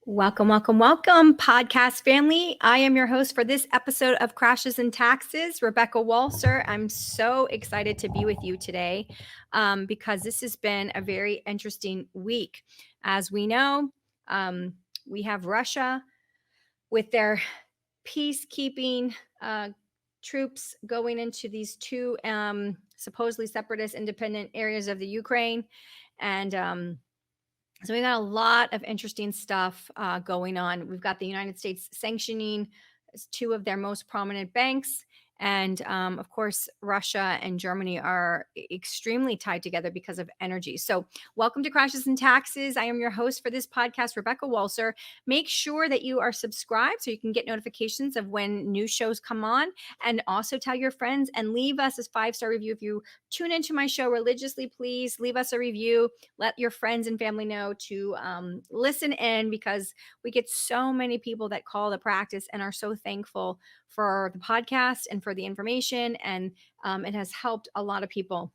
Welcome, welcome, welcome, podcast family. I am your host for this episode of Crashes and Taxes, Rebecca Walser. I'm so excited to be with you today because this has been a very interesting week. As we know, we have Russia with their peacekeeping troops going into these two supposedly separatist independent areas of the Ukraine. And so we got a lot of interesting stuff going on. We've got the United States sanctioning two of their most prominent banks. And of course, Russia and Germany are extremely tied together because of energy. So, welcome to Crashes and Taxes. I am your host for this podcast, Rebecca Walser. Make sure that you are subscribed so you can get notifications of when new shows come on. And also tell your friends and leave us a 5-star review. If you tune into my show religiously, please leave us a review. Let your friends and family know to listen in because we get so many people that call the practice and are so thankful for the podcast and for the information. And it has helped a lot of people.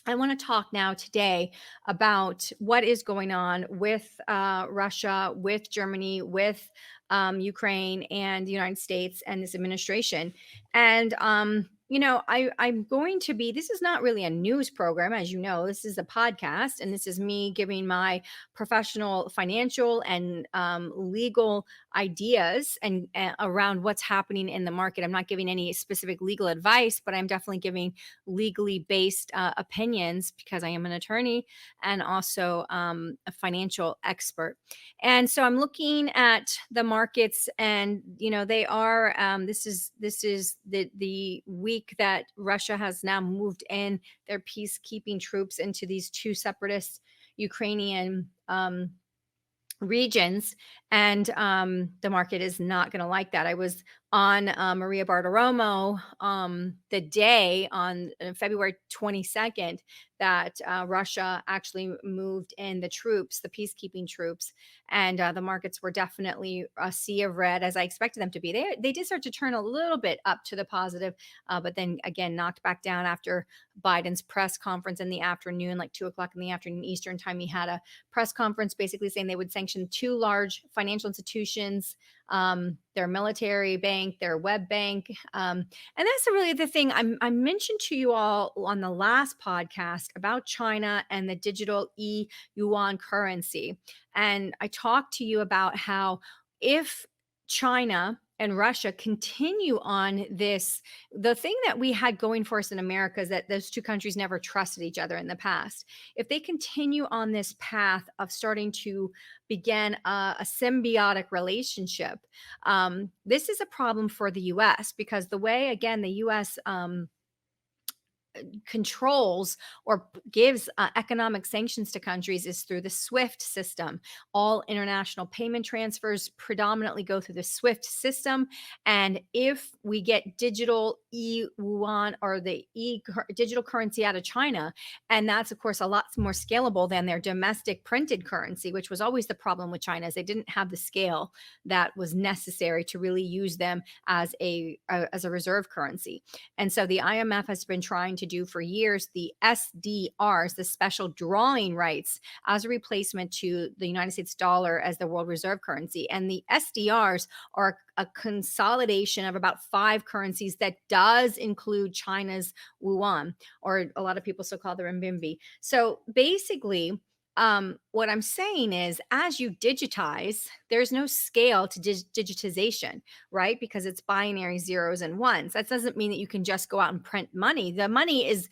I want to talk now today about what is going on with Russia, with Germany, with Ukraine, and the United States and this administration. And I'm going to be, this is not really a news program, as you know, this is a podcast, and this is me giving my professional, financial, and legal ideas and around what's happening in the market. I'm not giving any specific legal advice, but I'm definitely giving legally based opinions because I am an attorney and also a financial expert. And so I'm looking at the markets, and they are. This is the week that Russia has now moved in their peacekeeping troops into these two separatist Ukrainian regions, and the market is not going to like that. I was on Maria Bartiromo the day on February 22nd that Russia actually moved in the troops, the peacekeeping troops, and the markets were definitely a sea of red, as I expected them to be. They did start to turn a little bit up to the positive, but then again knocked back down after Biden's press conference in the afternoon, like 2:00 in the afternoon Eastern time. He had a press conference basically saying they would sanction two large financial institutions, their military bank, their web bank. And that's really the thing I mentioned to you all on the last podcast about China and the digital yuan currency. And I talked to you about how if China and Russia continue on this, the thing that we had going for us in America is that those two countries never trusted each other in the past. If they continue on this path of starting to begin a symbiotic relationship, this is a problem for the US because the way, again, the US controls or gives economic sanctions to countries is through the SWIFT system. All international payment transfers predominantly go through the SWIFT system. And if we get digital yuan or the digital currency out of China, and that's of course a lot more scalable than their domestic printed currency, which was always the problem with China, is they didn't have the scale that was necessary to really use them as a reserve currency. And so the IMF has been trying to do for years the SDRs, the special drawing rights, as a replacement to the United States dollar as the world reserve currency. And the SDRs are a consolidation of about 5 currencies that does include China's yuan, or a lot of people still call the renminbi. So basically, what I'm saying is, as you digitize, there's no scale to digitization, right? Because it's binary zeros and ones. That doesn't mean that you can just go out and print money. The money is,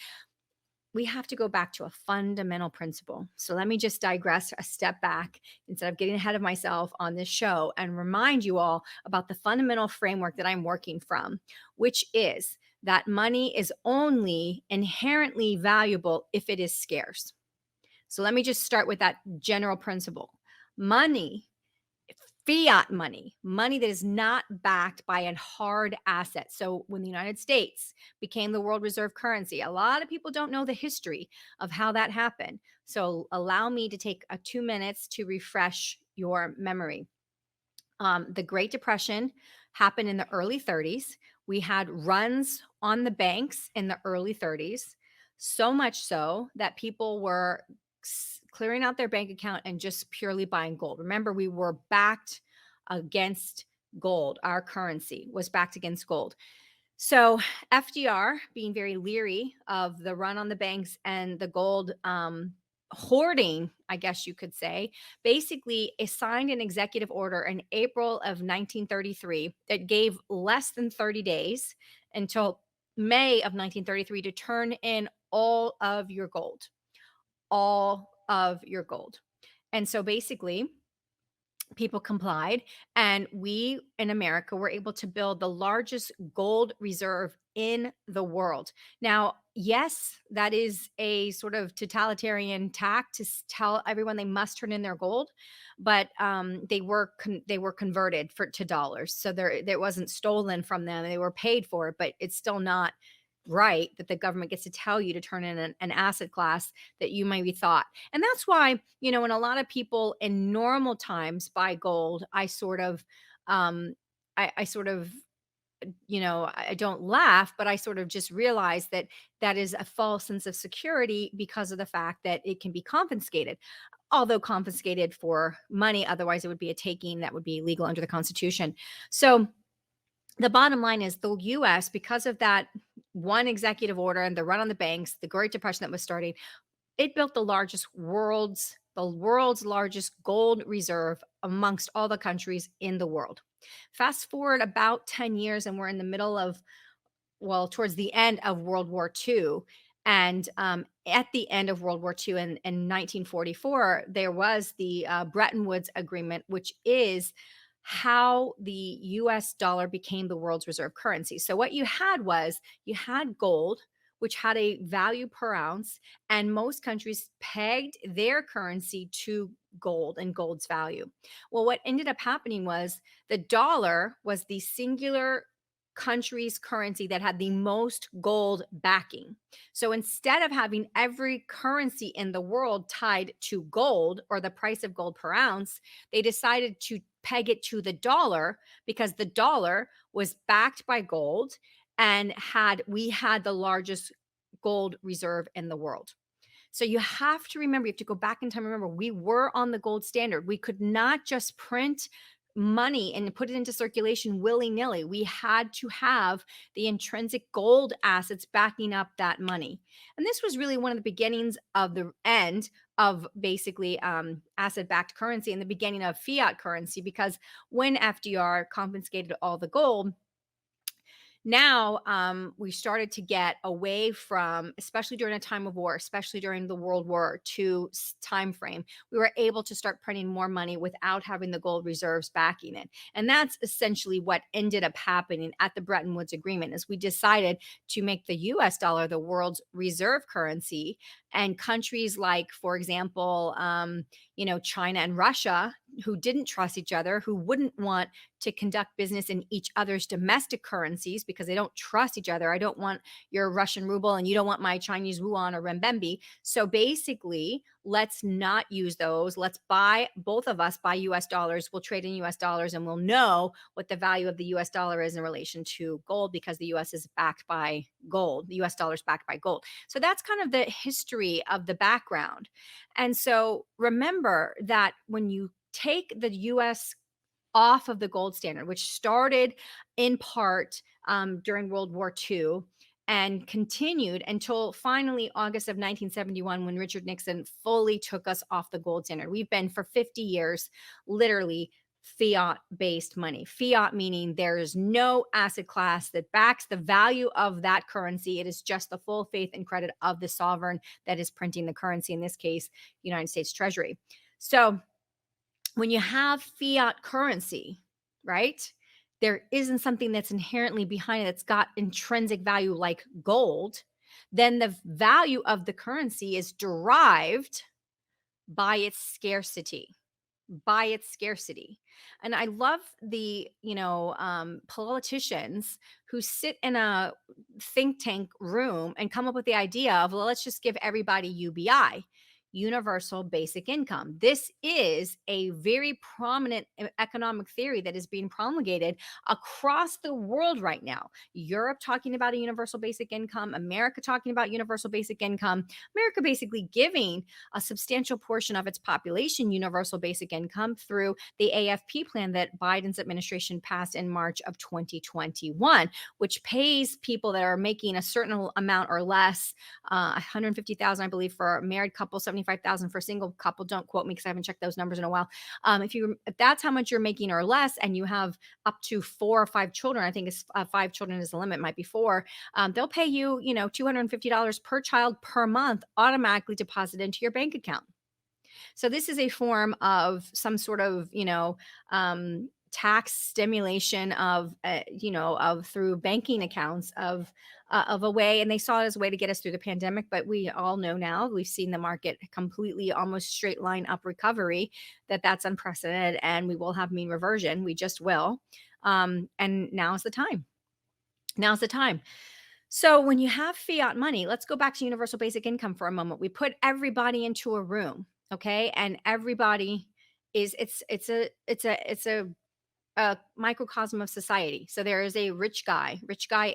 we have to go back to a fundamental principle. So let me just digress a step back instead of getting ahead of myself on this show and remind you all about the fundamental framework that I'm working from, which is that money is only inherently valuable if it is scarce. So let me just start with that general principle. Money, fiat money, money that is not backed by a hard asset. So when the United States became the world reserve currency, a lot of people don't know the history of how that happened. So allow me to take 2 minutes to refresh your memory. The Great Depression happened in the early 30s. We had runs on the banks in the early 30s, so much so that people were clearing out their bank account and just purely buying gold. Remember, we were backed against gold. Our currency was backed against gold. So FDR, being very leery of the run on the banks and the gold hoarding, I guess you could say, basically signed an executive order in April of 1933 that gave less than 30 days until May of 1933 to turn in all of your gold, all of your gold. And so basically, people complied, and we in America were able to build the largest gold reserve in the world. Now, yes, that is a sort of totalitarian tack to tell everyone they must turn in their gold, but they were converted to dollars, so there wasn't stolen from them. They were paid for it, but it's still not right that the government gets to tell you to turn in an asset class that you might be thought. And that's why, when a lot of people in normal times buy gold, I sort of, I sort of, I don't laugh, but I sort of just realize that that is a false sense of security because of the fact that it can be confiscated. Although confiscated for money, otherwise it would be a taking that would be illegal under the Constitution. So the bottom line is the US, because of that one executive order and the run on the banks, the Great Depression that was starting, it built the world's largest gold reserve amongst all the countries in the world. Fast forward about 10 years, and we're in the middle of, well, towards the end of World War II. And at the end of World War II in 1944, there was the Bretton Woods Agreement, which is how the US dollar became the world's reserve currency. So, what you had was you had gold, which had a value per ounce, and most countries pegged their currency to gold and gold's value. Well, what ended up happening was the dollar was the singular country's currency that had the most gold backing. So instead of having every currency in the world tied to gold or the price of gold per ounce, they decided to peg it to the dollar because the dollar was backed by gold and we had the largest gold reserve in the world. So you have to remember, you have to go back in time. Remember, we were on the gold standard. We could not just print money and put it into circulation willy-nilly. We had to have the intrinsic gold assets backing up that money. And this was really one of the beginnings of the end of basically asset-backed currency and the beginning of fiat currency, because when FDR confiscated all the gold, now we started to get away from, especially during a time of war, especially during the World War II time frame, we were able to start printing more money without having the gold reserves backing it. And that's essentially what ended up happening at the Bretton Woods Agreement, is we decided to make the US dollar the world's reserve currency. And countries like, for example, China and Russia, who didn't trust each other, who wouldn't want to conduct business in each other's domestic currencies because they don't trust each other. I don't want your Russian ruble and you don't want my Chinese yuan or renminbi. So basically, let's not use those. Let's both of us buy US dollars. We'll trade in US dollars and we'll know what the value of the US dollar is in relation to gold, because the US is backed by gold. The US dollar is backed by gold. So that's kind of the history of the background. And so remember that when you take the US off of the gold standard, which started in part during World War II and continued until finally August of 1971, when Richard Nixon fully took us off the gold standard. We've been for 50 years literally fiat-based money. Fiat meaning there is no asset class that backs the value of that currency. It is just the full faith and credit of the sovereign that is printing the currency, in this case, United States Treasury. So when you have fiat currency, right, there isn't something that's inherently behind it that's got intrinsic value like gold, then the value of the currency is derived by its scarcity. By its scarcity. And I love the, politicians who sit in a think tank room and come up with the idea of, well, let's just give everybody UBI. universal basic income. This is a very prominent economic theory that is being promulgated across the world right now. Europe talking about a universal basic income, America talking about universal basic income, America basically giving a substantial portion of its population universal basic income through the AFP plan that Biden's administration passed in March of 2021, which pays people that are making a certain amount or less, 150,000, I believe, for a married couple, 75,000 for a single couple. Don't quote me because I haven't checked those numbers in a while. If that's how much you're making or less, and you have up to 4 or 5 children, I think it's 5 children is the limit, might be 4. They'll pay you, $250 per child per month automatically deposited into your bank account. So this is a form of some sort of, tax stimulation of, of through banking accounts of a way, and they saw it as a way to get us through the pandemic. But we all know now, we've seen the market completely almost straight line up recovery, that's unprecedented, and we will have mean reversion. We just will. And now's the time. Now's the time. So when you have fiat money, let's go back to universal basic income for a moment. We put everybody into a room, okay? And everybody is it's a microcosm of society. So there is a rich guy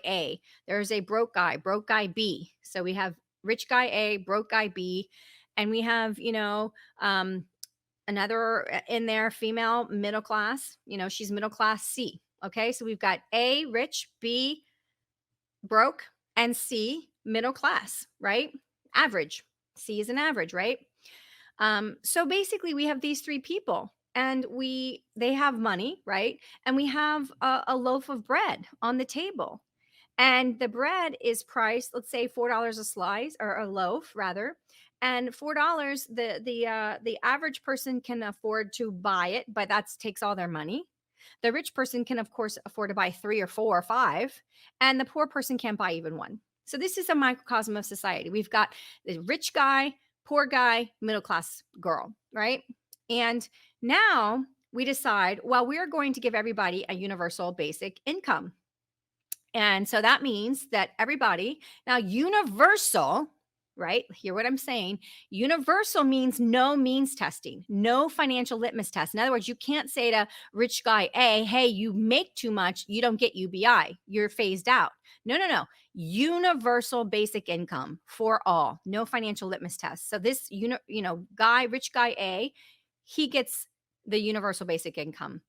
A. There is a broke guy B. So we have rich guy A, broke guy B, and we have, another in there, female middle class, she's middle class C. Okay? So we've got A, rich, B, broke, and C, middle class, right? Average. C is an average, right? So basically we have these 3 people, and they have money, right? And we have a loaf of bread on the table, and the bread is priced, let's say $4 a slice, or a loaf rather. And $4, the average person can afford to buy it, but that takes all their money. The rich person can, of course, afford to buy 3 or 4 or 5, and the poor person can't buy even one. So this is a microcosm of society. We've got the rich guy, poor guy, middle class girl, right? And now we decide, well, we're going to give everybody a universal basic income. And so that means that everybody, now universal, right? Hear what I'm saying. Universal means no means testing, no financial litmus test. In other words, you can't say to rich guy A, hey, you make too much, you don't get UBI, you're phased out. No. Universal basic income for all, no financial litmus test. So this, rich guy A, he gets the universal basic income.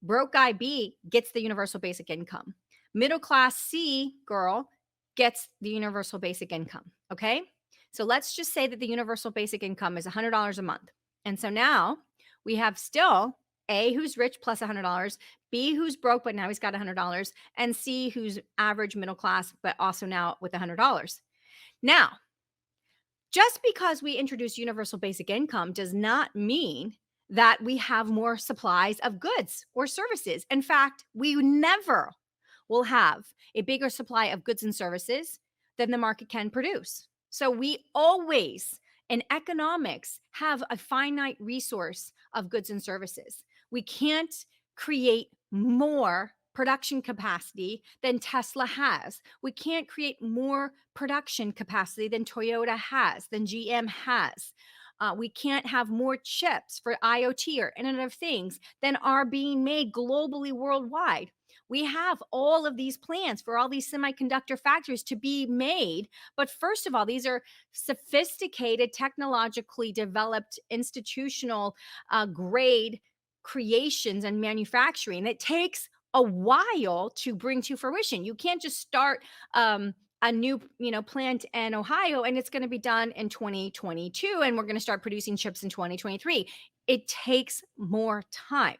Broke guy B gets the universal basic income. Middle class C girl gets the universal basic income. Okay. So let's just say that the universal basic income is $100 a month. And so now we have still A, who's rich, plus $100, B, who's broke, but now he's got $100, and C, who's average middle class, but also now with $100. Now, just because we introduce universal basic income does not mean that we have more supplies of goods or services. In fact, we never will have a bigger supply of goods and services than the market can produce. So we always, in economics, have a finite resource of goods and services. We can't create more production capacity than Tesla has. We can't create more production capacity than Toyota has, than GM has. We can't have more chips for IoT or Internet of Things than are being made globally worldwide. We have all of these plans for all these semiconductor factories to be made. But first of all, these are sophisticated, technologically developed, institutional grade creations and manufacturing. It takes a while to bring to fruition. You can't just start a new plant in Ohio and it's going to be done in 2022 and we're going to start producing chips in 2023. It takes more time.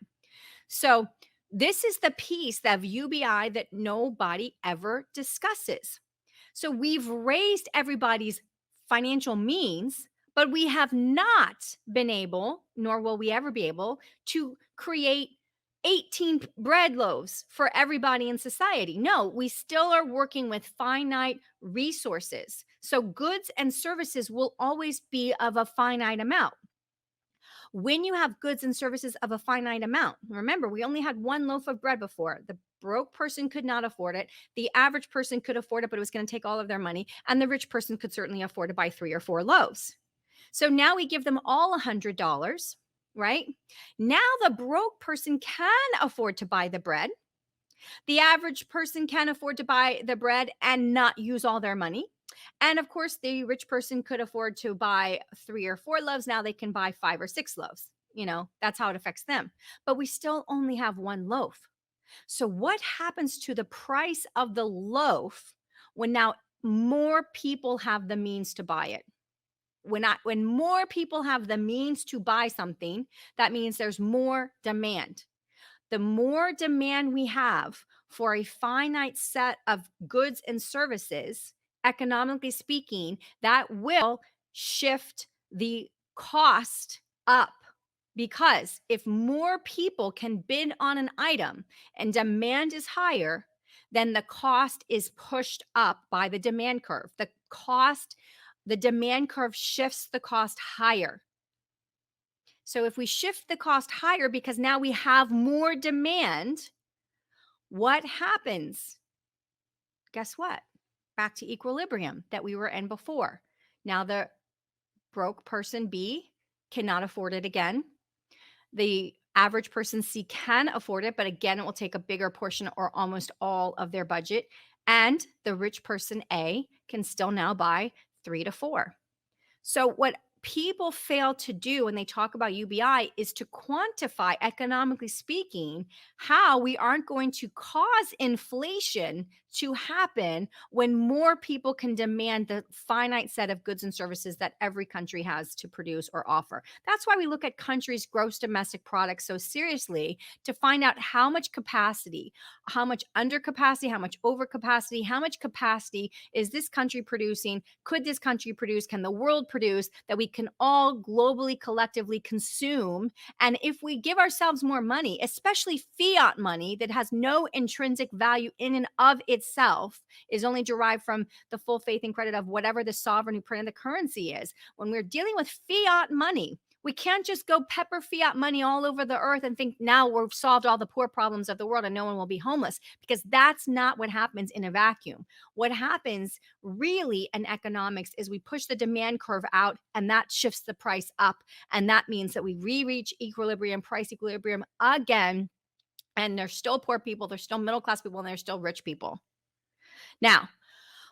So this is the piece of UBI that nobody ever discusses. So we've raised everybody's financial means, but we have not been able, nor will we ever be able, to create 18 bread loaves for everybody in society. No, we still are working with finite resources. So goods and services will always be of a finite amount. When you have goods and services of a finite amount, remember, we only had one loaf of bread before. The broke person could not afford it. The average person could afford it, but it was going to take all of their money. And the rich person could certainly afford to buy 3 or 4 loaves. So now we give them all $100, right? Now the broke person can afford to buy the bread. The average person can afford to buy the bread and not use all their money. And of course, the rich person could afford to buy 3 or 4 loaves. Now they can buy 5 or 6 loaves. That's how it affects them. But we still only have one loaf. So, what happens to the price of the loaf when now more people have the means to buy it? When more people have the means to buy something, that means there's more demand. The more demand we have for a finite set of goods and services, economically speaking, that will shift the cost up. Because if more people can bid on an item and demand is higher, then the cost is pushed up by the demand curve. The demand curve shifts the cost higher. So if we shift the cost higher because now we have more demand, what happens? Guess what? Back to equilibrium that we were in before. Now the broke person B cannot afford it again. The average person C can afford it, but again, it will take a bigger portion or almost all of their budget. And the rich person A can still now buy 3 to 4. So, what people fail to do when they talk about UBI is to quantify, economically speaking, how we aren't going to cause inflation to happen when more people can demand the finite set of goods and services that every country has to produce or offer. That's why we look at countries' gross domestic product so seriously, to find out how much capacity, how much under capacity, how much over capacity, how much capacity is this country producing? Could this country produce? Can the world produce that we can all globally, collectively consume? And if we give ourselves more money, especially fiat money that has no intrinsic value in and of itself, is only derived from the full faith and credit of whatever the sovereign who printed the currency is. When we're dealing with fiat money, we can't just go pepper fiat money all over the earth and think now we've solved all the poor problems of the world and no one will be homeless, because that's not what happens in a vacuum. What happens really in economics is we push the demand curve out and that shifts the price up. And that means that we reach equilibrium, price equilibrium again. And there's still poor people, there's still middle class people, and there's still rich people. Now,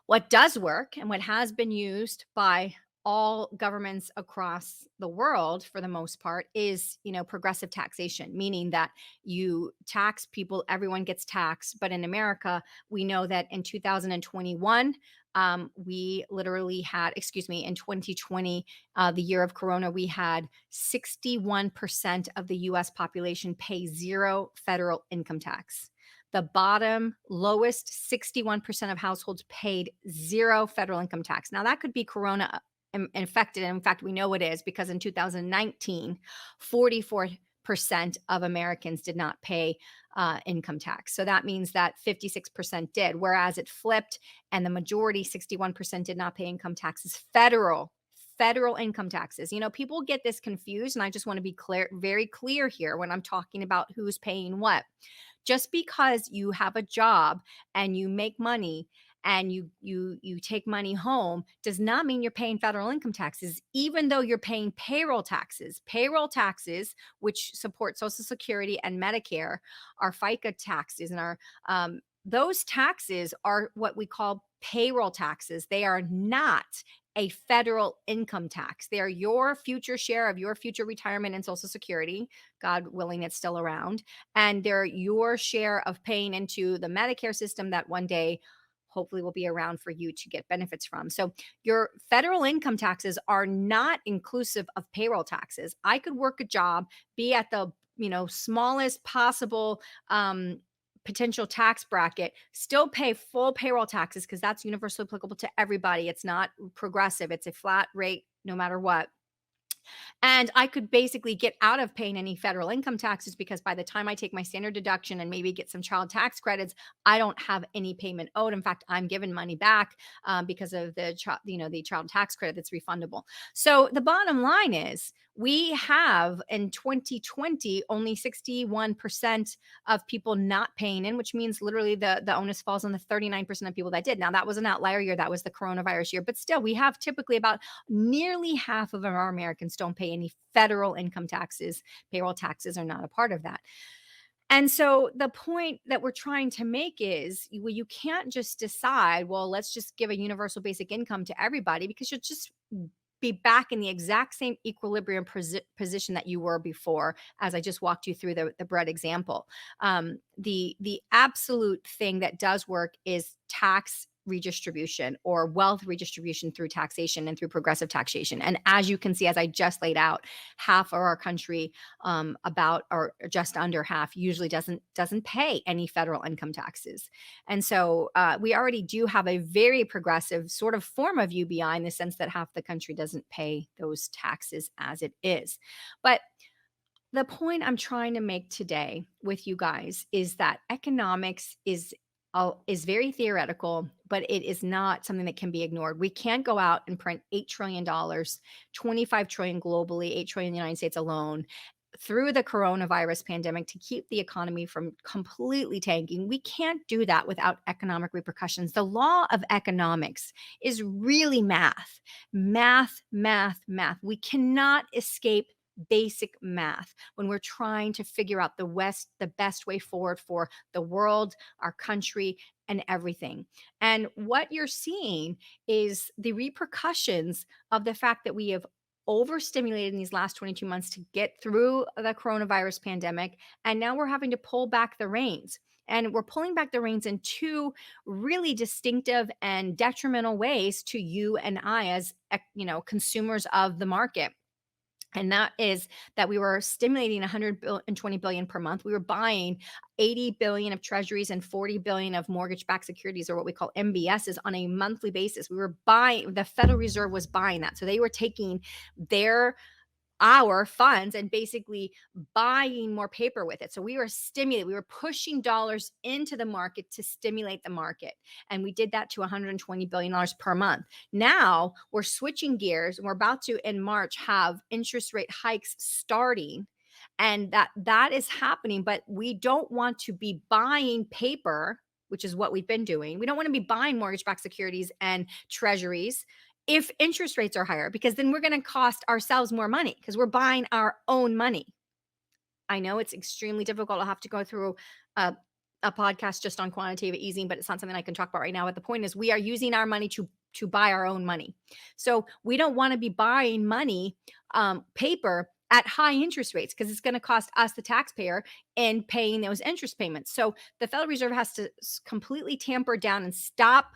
what does work and what has been used by all governments across the world for the most part is, progressive taxation, meaning that you tax people, everyone gets taxed. But in America, we know that in 2021, we literally had, in 2020, the year of Corona, we had 61% of the US population pay zero federal income tax. The bottom lowest 61% of households paid zero federal income tax. Now, that could be Corona infected. In fact, we know it is, because in 2019, 44% of Americans did not pay income tax. So that means that 56% did, whereas it flipped and the majority, 61%, did not pay income taxes, federal income taxes. People get this confused, and I just want to be very clear here when I'm talking about who's paying what. Just because you have a job and you make money and you take money home does not mean you're paying federal income taxes, even though you're paying payroll taxes. Payroll taxes, which support Social Security and Medicare, are FICA taxes, and those taxes are what we call payroll taxes. They are not a federal income tax. They are your future share of your future retirement and Social Security, God willing it's still around, and they're your share of paying into the Medicare system that one day hopefully will be around for you to get benefits from. So your federal income taxes are not inclusive of payroll taxes. I could work a job, be at the smallest possible potential tax bracket, still pay full payroll taxes, because that's universally applicable to everybody. It's not progressive. It's a flat rate no matter what. And I could basically get out of paying any federal income taxes, because by the time I take my standard deduction and maybe get some child tax credits, I don't have any payment owed. In fact, I'm given money back because of the child tax credit that's refundable. So the bottom line is, We have in 2020 only 61% of people not paying in, which means literally the onus falls on the 39% of people that did. Now, that was an outlier year. That was the coronavirus year. But still, we have typically about nearly half of our Americans don't pay any federal income taxes. Payroll taxes are not a part of that. And so the point that we're trying to make is well, you can't just decide, well, let's just give a universal basic income to everybody because you'll just be back in the exact same equilibrium position that you were before, as I just walked you through the bread example. The absolute thing that does work is tax redistribution or wealth redistribution through taxation and through progressive taxation. And as you can see, as I just laid out, half of our country, about or just under half, usually doesn't pay any federal income taxes. And so we already do have a very progressive sort of form of UBI in the sense that half the country doesn't pay those taxes as it is. But the point I'm trying to make today with you guys is that economics is very theoretical, but it is not something that can be ignored. We can't go out and print $8 trillion, 25 trillion globally, 8 trillion in the United States alone through the coronavirus pandemic to keep the economy from completely tanking. We can't do that without economic repercussions. The law of economics is really math, math, math, math. We cannot escape basic math when we're trying to figure out the best way forward for the world, our country, and everything. And what you're seeing is the repercussions of the fact that we have overstimulated in these last 22 months to get through the coronavirus pandemic. And now we're having to pull back the reins. And we're pulling back the reins in two really distinctive and detrimental ways to you and I as consumers of the market. And that is that we were stimulating 120 billion per month. We were buying 80 billion of treasuries and 40 billion of mortgage-backed securities, or what we call MBSs, on a monthly basis. We were buying, the Federal Reserve was buying that. So they were taking our funds and basically buying more paper with it. So we were pushing dollars into the market to stimulate the market. And we did that to $120 billion per month. Now we're switching gears and we're about to, in March, have interest rate hikes starting. And that is happening, but we don't want to be buying paper, which is what we've been doing. We don't want to be buying mortgage-backed securities and treasuries if interest rates are higher, because then we're going to cost ourselves more money because we're buying our own money. I know it's extremely difficult. I'll have to go through a podcast just on quantitative easing, but it's not something I can talk about right now. But the point is, we are using our money to buy our own money. So we don't want to be buying money, paper, at high interest rates because it's going to cost us, the taxpayer, in paying those interest payments. So the Federal Reserve has to completely tamper down and stop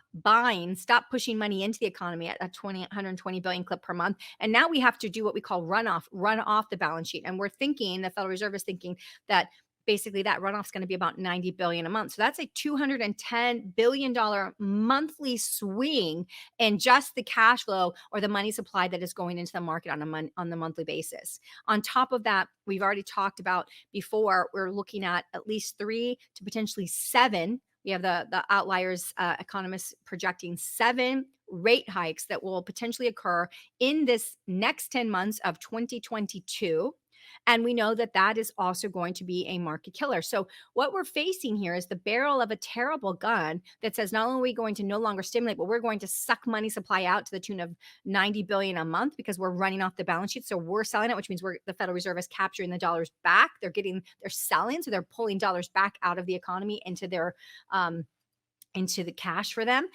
pushing money into the economy at a 120 billion clip per month. And now we have to do what we call run off the balance sheet. And the Federal Reserve is thinking that basically that runoff is going to be about 90 billion a month. So that's a $210 billion monthly swing in just the cash flow or the money supply that is going into the market on the monthly basis. On top of that, we've already talked about before, we're looking at least 3 to potentially 7. We have the outliers, economists projecting 7 rate hikes that will potentially occur in this next 10 months of 2022. And we know that that is also going to be a market killer. So what we're facing here is the barrel of a terrible gun that says not only are we going to no longer stimulate, but we're going to suck money supply out to the tune of 90 billion a month because we're running off the balance sheet. So we're selling it, which means the Federal Reserve is capturing the dollars back. They're selling, so they're pulling dollars back out of the economy into the cash for them.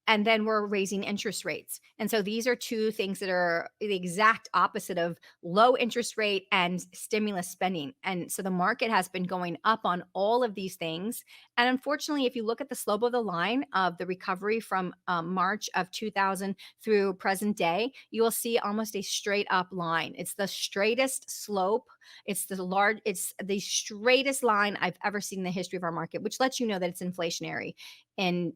And then we're raising interest rates. And so these are two things that are the exact opposite of low interest rate and stimulus spending. And so the market has been going up on all of these things. And unfortunately, if you look at the slope of the line of the recovery from March of 2000 through present day, you will see almost a straight up line. It's the straightest slope. It's the straightest line I've ever seen in the history of our market, which lets you know that it's inflationary. And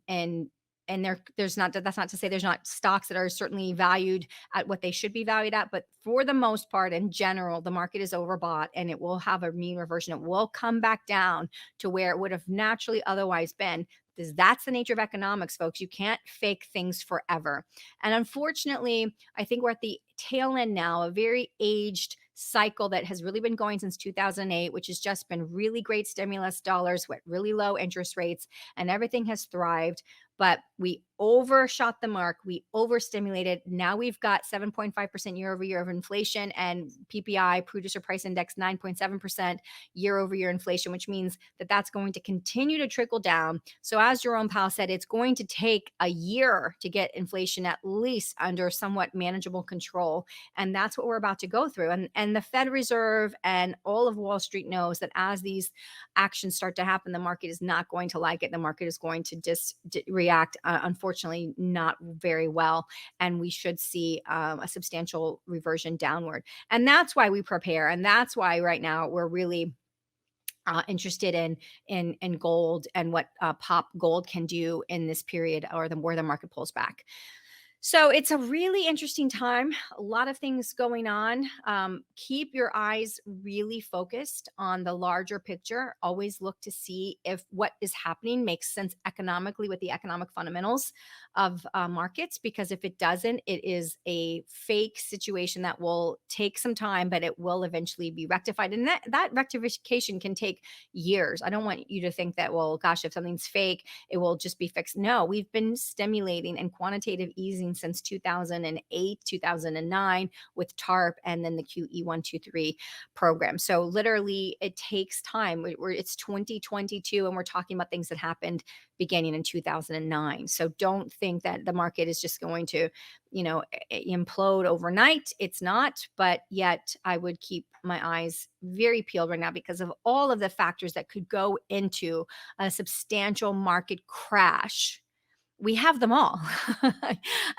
that's not to say there's not stocks that are certainly valued at what they should be valued at, but for the most part, in general, the market is overbought and it will have a mean reversion. It will come back down to where it would have naturally otherwise been That's the nature of economics, folks. You can't fake things forever. And unfortunately, I think we're at the tail end now, a very aged cycle that has really been going since 2008, which has just been really great stimulus dollars with really low interest rates, and everything has thrived. But we overshot the mark. We overstimulated. Now we've got 7.5% year over year of inflation, and PPI, producer price index, 9.7% year over year inflation, which means that that's going to continue to trickle down. So, as Jerome Powell said, it's going to take a year to get inflation at least under somewhat manageable control. And that's what we're about to go through. And the Fed Reserve and all of Wall Street knows that as these actions start to happen, the market is not going to like it. The market is going to just react, unfortunately, not very well. And we should see a substantial reversion downward. And that's why we prepare. And that's why right now we're really interested in gold and what pop gold can do in this period, or the more the market pulls back. So it's a really interesting time. A lot of things going on. Keep your eyes really focused on the larger picture. Always look to see if what is happening makes sense economically with the economic fundamentals of markets, because if it doesn't, it is a fake situation that will take some time, but it will eventually be rectified. And that rectification can take years. I don't want you to think that, well, gosh, if something's fake, it will just be fixed. No, we've been stimulating and quantitative easing since 2008, 2009 with TARP, and then the QE123 program. So literally it takes time. It's 2022 and we're talking about things that happened beginning in 2009. So don't think that the market is just going to, implode overnight. It's not, but yet I would keep my eyes very peeled right now because of all of the factors that could go into a substantial market crash. We have them all.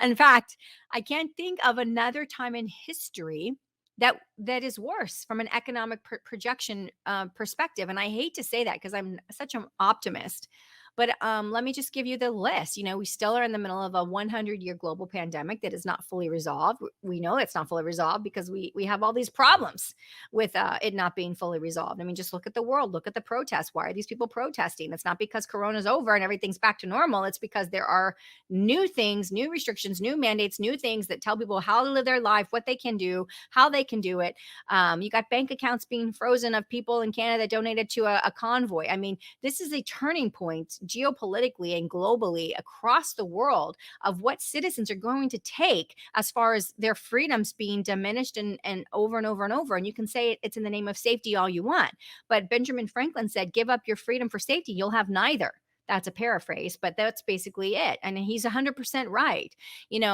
In fact, I can't think of another time in history that is worse from an economic projection perspective. And I hate to say that because I'm such an optimist. But let me just give you the list. We still are in the middle of a 100-year global pandemic that is not fully resolved. We know it's not fully resolved because we have all these problems with it not being fully resolved. I mean, just look at the world. Look at the protests. Why are these people protesting? It's not because Corona's over and everything's back to normal. It's because there are new things, new restrictions, new mandates, new things that tell people how to live their life, what they can do, how they can do it. You got bank accounts being frozen of people in Canada that donated to a convoy. I mean, this is a turning point geopolitically and globally across the world of what citizens are going to take as far as their freedoms being diminished and over and over and over. And you can say it's in the name of safety all you want. But Benjamin Franklin said, give up your freedom for safety. You'll have neither. That's a paraphrase, but that's basically it. And he's 100% right.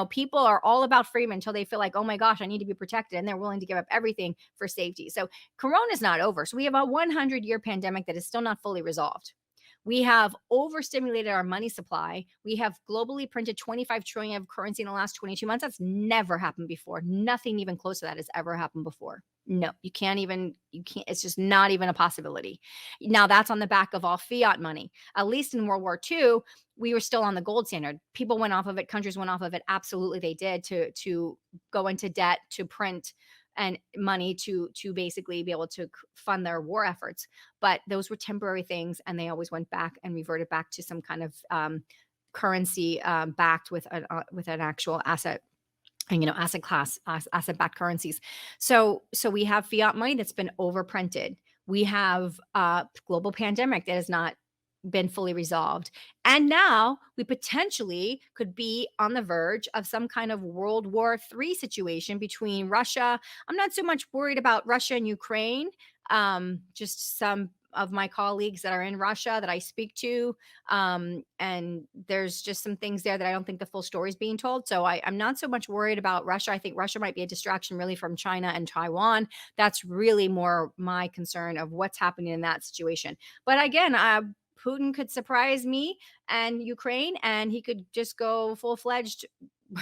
People are all about freedom until they feel like, oh my gosh, I need to be protected. And they're willing to give up everything for safety. So Corona is not over. So we have a 100-year pandemic that is still not fully resolved. We have overstimulated our money supply. We have globally printed 25 trillion of currency in the last 22 months. That's never happened before. Nothing even close to that has ever happened before. No, you can't, it's just not even a possibility. Now that's on the back of all fiat money. At least in World War II, we were still on the gold standard. People went off of it. Countries went off of it. Absolutely, they did to go into debt, to print and money to basically be able to fund their war efforts. But those were temporary things, and they always went back and reverted back to some kind of currency backed with an actual asset. And asset class, asset-backed currencies. So we have fiat money that's been overprinted. We have a global pandemic that has not been fully resolved. And now we potentially could be on the verge of some kind of World War III situation between Russia. I'm not so much worried about Russia and Ukraine. Just some of my colleagues that are in Russia that I speak to. And there's just some things there that I don't think the full story is being told. So I'm not so much worried about Russia. I think Russia might be a distraction really from China and Taiwan. That's really more my concern of what's happening in that situation. But again, Putin could surprise me and Ukraine, and he could just go full-fledged.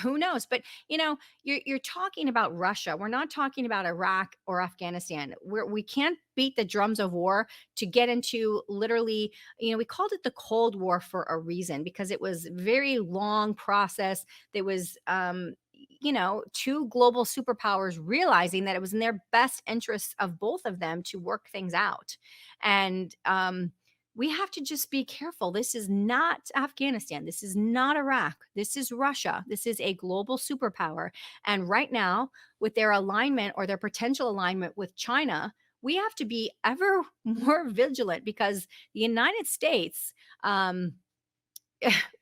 Who knows? But you're talking about Russia. We're not talking about Iraq or Afghanistan. We can't beat the drums of war to get into literally. We called it the Cold War for a reason, because it was a very long process. There was two global superpowers realizing that it was in their best interests of both of them to work things out, and we have to just be careful. This is not Afghanistan. This is not Iraq. This is Russia. This is a global superpower. And right now, with their alignment or their potential alignment with China, we have to be ever more vigilant because the United States,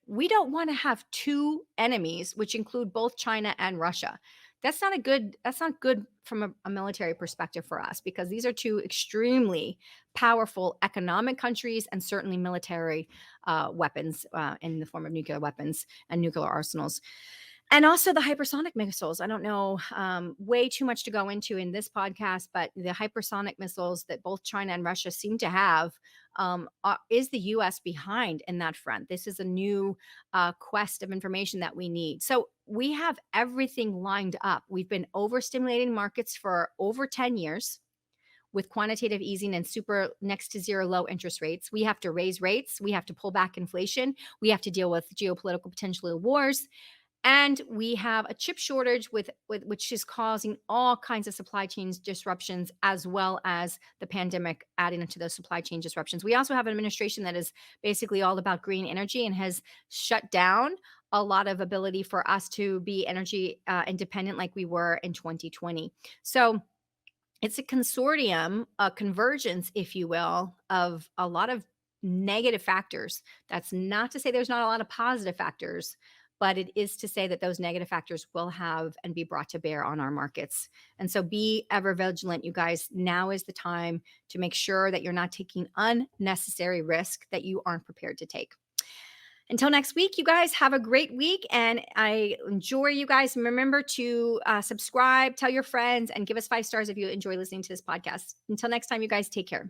we don't want to have two enemies, which include both China and Russia. That's not good from a military perspective for us because these are two extremely powerful economic countries and certainly military weapons in the form of nuclear weapons and nuclear arsenals. And also the hypersonic missiles. I don't know way too much to go into in this podcast, but the hypersonic missiles that both China and Russia seem to have is the U.S. behind in that front. This is a new quest of information that we need. So we have everything lined up. We've been overstimulating markets for over 10 years with quantitative easing and super next to zero low interest rates. We have to raise rates. We have to pull back inflation. We have to deal with geopolitical potential wars. And we have a chip shortage with which is causing all kinds of supply chain disruptions, as well as the pandemic adding into those supply chain disruptions. We also have an administration that is basically all about green energy and has shut down a lot of ability for us to be energy independent like we were in 2020. So it's a consortium, a convergence, if you will, of a lot of negative factors. That's not to say there's not a lot of positive factors, but it is to say that those negative factors will have and be brought to bear on our markets. And so be ever vigilant, you guys. Now is the time to make sure that you're not taking unnecessary risk that you aren't prepared to take. Until next week, you guys have a great week, and I enjoy you guys. Remember to subscribe, tell your friends, and give us 5 stars if you enjoy listening to this podcast. Until next time, you guys, take care.